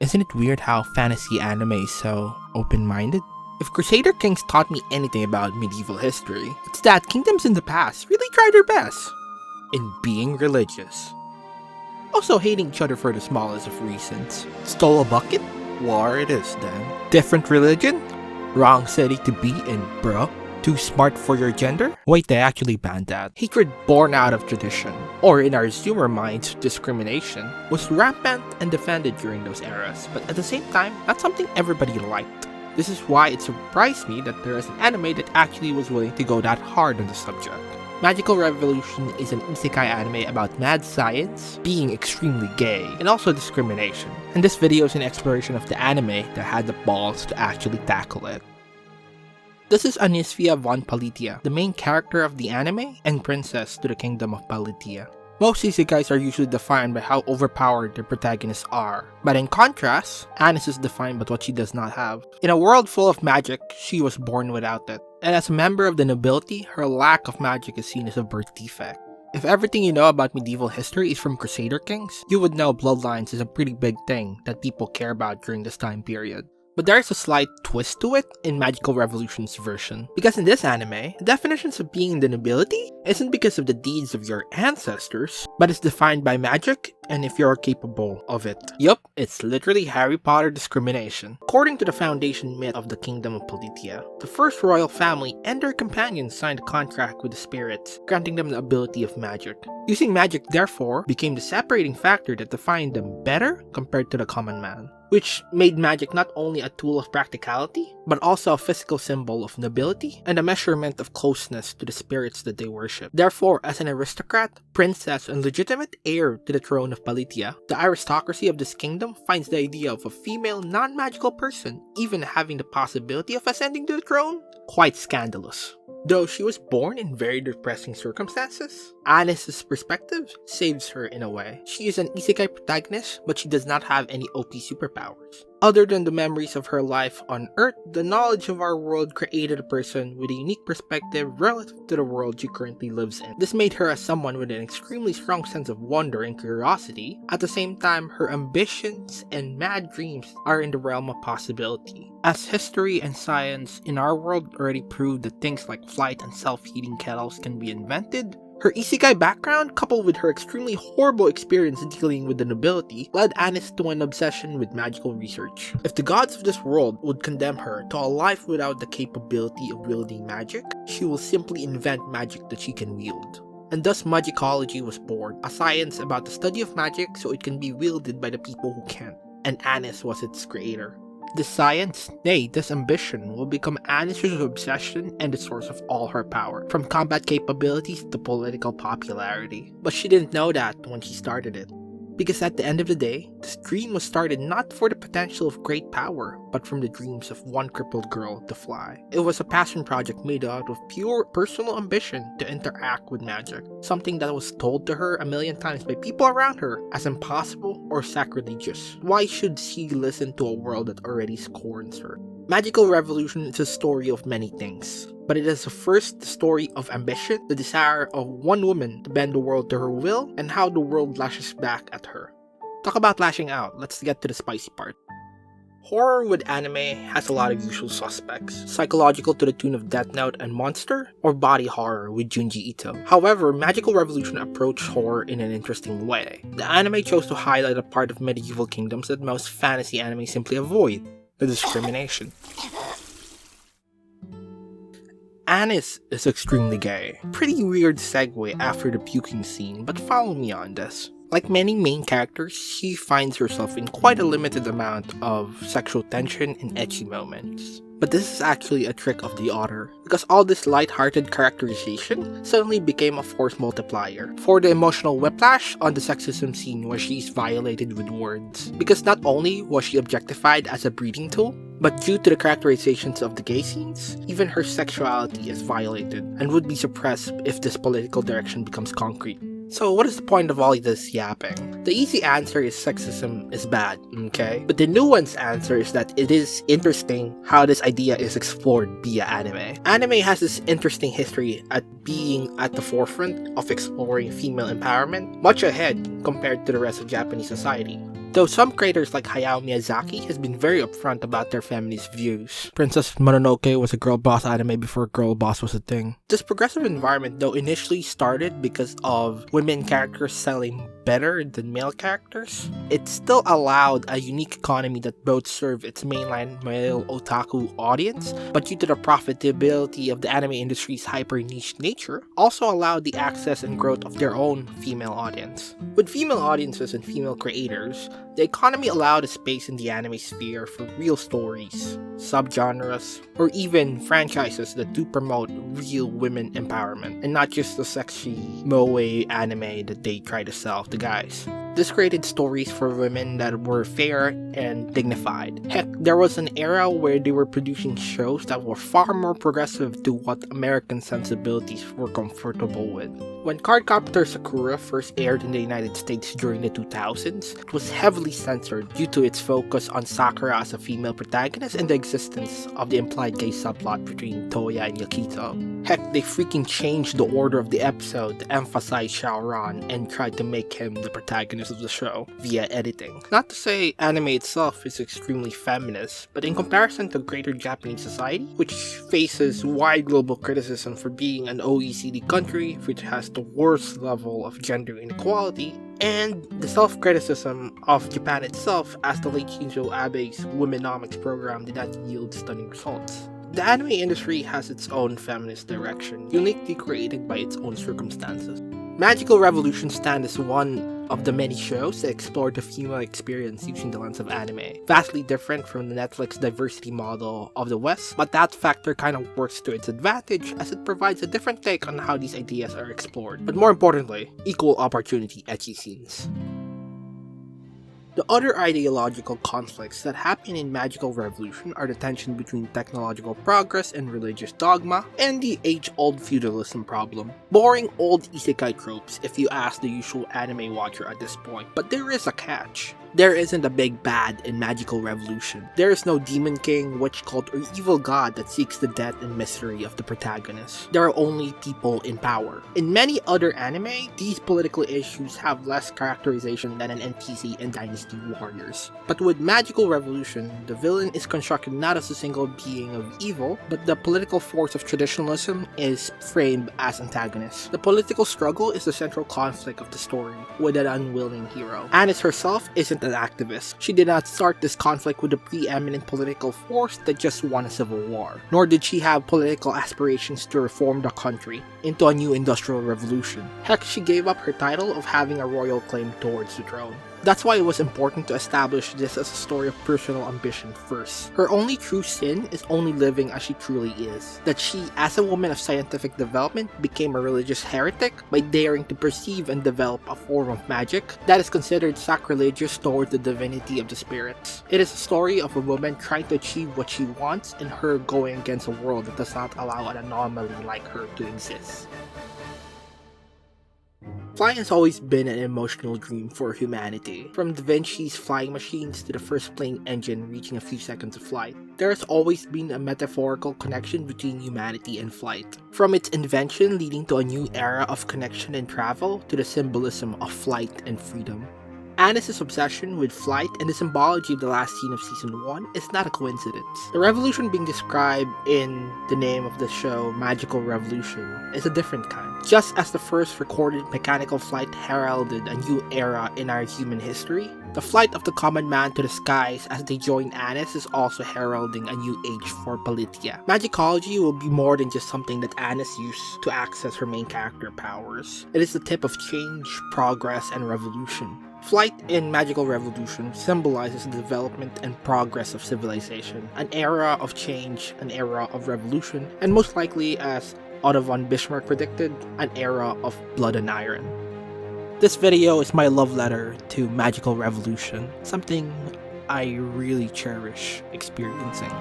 Isn't it weird how fantasy anime is so open-minded? If Crusader Kings taught me anything about medieval history, it's that kingdoms in the past really tried their best in being religious. Also hating each other for the smallest of reasons. Stole a bucket? War it is then. Different religion? Wrong city to be in, bruh. Too smart for your gender? Wait, they actually banned that. Hatred born out of tradition, or in our Zoomer minds, discrimination, was rampant and defended during those eras, but at the same time, not something everybody liked. This is why it surprised me that there is an anime that actually was willing to go that hard on the subject. Magical Revolution is an isekai anime about mad science, being extremely gay, and also discrimination. And this video is an exploration of the anime that had the balls to actually tackle it. This is Anisfia von Palitia, the main character of the anime and princess to the kingdom of Palitia. Most isekais are usually defined by how overpowered their protagonists are, but in contrast, Anis is defined by what she does not have. In a world full of magic, she was born without it, and as a member of the nobility, her lack of magic is seen as a birth defect. If everything you know about medieval history is from Crusader Kings, you would know bloodlines is a pretty big thing that people care about during this time period. But there's a slight twist to it in Magical Revolution's version. Because in this anime, the definitions of being the nobility isn't because of the deeds of your ancestors, but it's defined by magic and if you're capable of it. Yup, it's literally Harry Potter discrimination. According to the foundation myth of the Kingdom of Palitia, the first royal family and their companions signed a contract with the spirits, granting them the ability of magic. Using magic, therefore, became the separating factor that defined them better compared to the common man, which made magic not only a tool of practicality, but also a physical symbol of nobility and a measurement of closeness to the spirits that they worship. Therefore, as an aristocrat, princess, and legitimate heir to the throne of Palitia, the aristocracy of this kingdom finds the idea of a female non-magical person even having the possibility of ascending to the throne quite scandalous. Though she was born in very depressing circumstances, Anis's perspective saves her in a way. She is an isekai protagonist, but she does not have any OP superpowers. Other than the memories of her life on Earth, the knowledge of our world created a person with a unique perspective relative to the world she currently lives in. This made her as someone with an extremely strong sense of wonder and curiosity. At the same time, her ambitions and mad dreams are in the realm of possibility. As history and science in our world already proved that things like flight and self-heating kettles can be invented, her isekai background, coupled with her extremely horrible experience dealing with the nobility, led Anis to an obsession with magical research. If the gods of this world would condemn her to a life without the capability of wielding magic, she will simply invent magic that she can wield. And thus magicology was born, a science about the study of magic so it can be wielded by the people who can't, and Anis was its creator. This science, nay, this ambition, will become Anis's obsession and the source of all her power, from combat capabilities to political popularity. But she didn't know that when she started it. Because at the end of the day, this dream was started not for the potential of great power, but from the dreams of one crippled girl to fly. It was a passion project made out of pure personal ambition to interact with magic, something that was told to her a million times by people around her as impossible or sacrilegious. Why should she listen to a world that already scorns her? Magical Revolution is a story of many things, but it is first the story of ambition, the desire of one woman to bend the world to her will, and how the world lashes back at her. Talk about lashing out, let's get to the spicy part. Horror with anime has a lot of usual suspects, psychological to the tune of Death Note and Monster, or body horror with Junji Ito. However, Magical Revolution approached horror in an interesting way. The anime chose to highlight a part of medieval kingdoms that most fantasy anime simply avoid: the discrimination. Anis is extremely gay. Pretty weird segue after the puking scene, but follow me on this. Like many main characters, she finds herself in quite a limited amount of sexual tension and ecchi moments. But this is actually a trick of the author, because all this light-hearted characterization suddenly became a force multiplier for the emotional whiplash on the sexism scene where she's violated with words. Because not only was she objectified as a breeding tool, but due to the characterizations of the gay scenes, even her sexuality is violated and would be suppressed if this political direction becomes concrete. So what is the point of all this yapping? The easy answer is sexism is bad, okay? But the nuanced answer is that it is interesting how this idea is explored via anime. Anime has this interesting history at being at the forefront of exploring female empowerment, much ahead compared to the rest of Japanese society. though some creators like Hayao Miyazaki has been very upfront about their feminist views. Princess Mononoke was a girl boss anime before girl boss was a thing. This progressive environment though initially started because of women characters selling better than male characters. It still allowed a unique economy that both served its mainline male otaku audience, but due to the profitability of the anime industry's hyper niche nature, also allowed the access and growth of their own female audience. With female audiences and female creators, the economy allowed a space in the anime sphere for real stories, subgenres, or even franchises that do promote real women empowerment, and not just the sexy moe anime that they try to sell to guys. This created stories for women that were fair and dignified. Heck, there was an era where they were producing shows that were far more progressive to what American sensibilities were comfortable with. When Cardcaptor Sakura first aired in the United States during the 2000s, it was heavily censored due to its focus on Sakura as a female protagonist and the existence of the implied gay subplot between Toya and Yukito. Heck, they freaking changed the order of the episode to emphasize Shaoran and tried to make him the protagonist of the show via editing. Not to say anime itself is extremely feminist, but in comparison to greater Japanese society, which faces wide global criticism for being an OECD country which has the worst level of gender inequality, and the self-criticism of Japan itself as the late Shinzo Abe's womenomics program did not yield stunning results. The anime industry has its own feminist direction, uniquely created by its own circumstances. Magical Revolution stands as one of the many shows that explore the female experience using the lens of anime. Vastly different from the Netflix diversity model of the West, but that factor kind of works to its advantage as it provides a different take on how these ideas are explored. But more importantly, equal opportunity ecchi scenes. The other ideological conflicts that happen in Magical Revolution are the tension between technological progress and religious dogma, and the age-old feudalism problem. Boring old isekai tropes if you ask the usual anime watcher at this point, but there is a catch. There isn't a big bad in Magical Revolution. There is no demon king, witch cult, or evil god that seeks the death and mystery of the protagonist. There are only people in power. In many other anime, these political issues have less characterization than an NPC in Dynasty Warriors. But with Magical Revolution, the villain is constructed not as a single being of evil, but the political force of traditionalism is framed as antagonist. The political struggle is the central conflict of the story, with an unwilling hero. Anis herself isn't an activist. She did not start this conflict with a preeminent political force that just won a civil war, nor did she have political aspirations to reform the country into a new industrial revolution. Heck, she gave up her title of having a royal claim towards the throne. That's why it was important to establish this as a story of personal ambition first. Her only true sin is only living as she truly is. That she, as a woman of scientific development, became a religious heretic by daring to perceive and develop a form of magic that is considered sacrilegious towards the divinity of the spirits. It is a story of a woman trying to achieve what she wants and her going against a world that does not allow an anomaly like her to exist. Flying has always been an emotional dream for humanity. From Da Vinci's flying machines to the first plane engine reaching a few seconds of flight, there has always been a metaphorical connection between humanity and flight. From its invention leading to a new era of connection and travel to the symbolism of flight and freedom. Anis's obsession with flight and the symbology of the last scene of Season 1 is not a coincidence. The revolution being described in the name of the show, Magical Revolution, is a different kind. Just as the first recorded mechanical flight heralded a new era in our human history, the flight of the common man to the skies as they join Anis is also heralding a new age for Politia. Magicology will be more than just something that Anis used to access her main character powers. It is the tip of change, progress, and revolution. Flight in Magical Revolution symbolizes the development and progress of civilization, an era of change, an era of revolution, and most likely, as Otto von Bismarck predicted, an era of blood and iron. This video is my love letter to Magical Revolution, something I really cherish experiencing.